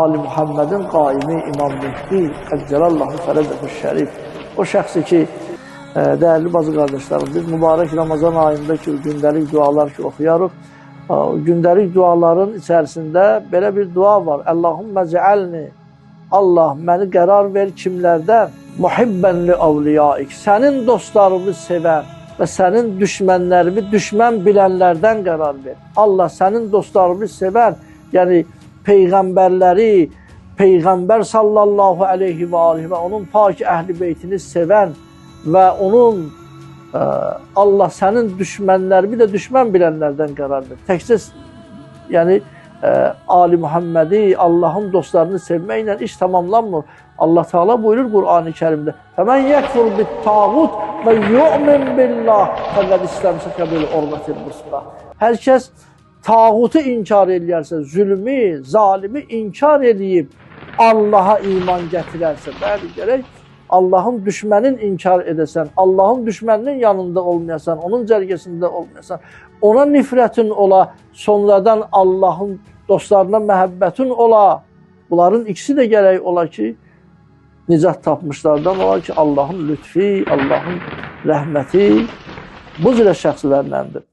Ali Muhammed'in qaimi İmam Mehdi Əcəlallahu Fərədəhu Şərif, o şəxsi ki, değerli bazı qardaşlarım, biz mübarək Ramazan ayında ki, gündəlik dualar ki oxuyarıq, gündəlik duaların içərisində belə bir dua var. Allahümmə cəalni, Allah məni qərar ver kimlərdən? Muhibbən li avliyaik, sənin dostlarını sevən və sənin düşmənlərimi düşmən bilənlərdən qərar ver. Allah sənin dostlarını sevən, yəni peyğəmbərləri, Peyğəmbər sallallahu aleyhi və aleyhi və onun pak əhl-i beytini sevən və onun Allah sənin düşmənlərimi də düşmən bilənlərdən qərar ver. Təkcə yəni Ali Muhammedi, Allahın dostlarını sevməklə iş tamamlanmır. Allah Teala buyurur Qur'an-ı Kərimdə: "Fəmən yəkfur bit-tağut və yu'min billah fəqad istemsaka bil-urvatil vusqa." Hər kəs tağutu inkar eləyərsə, zülmü, zalimi inkar eləyib Allaha iman gətirərsə, bəli, gərək Allahın düşmənin inkar edəsən, Allahın düşməninin yanında olmayasan, onun cərgəsində olmayasan, ona nifrətin ola, sonradan Allahın dostlarına məhəbbətin ola. Bunların ikisi də gərək ola ki, nicat tapmışlardan ola ki, Allahın lütfi, Allahın rəhməti bu cürə şəxslərləndir.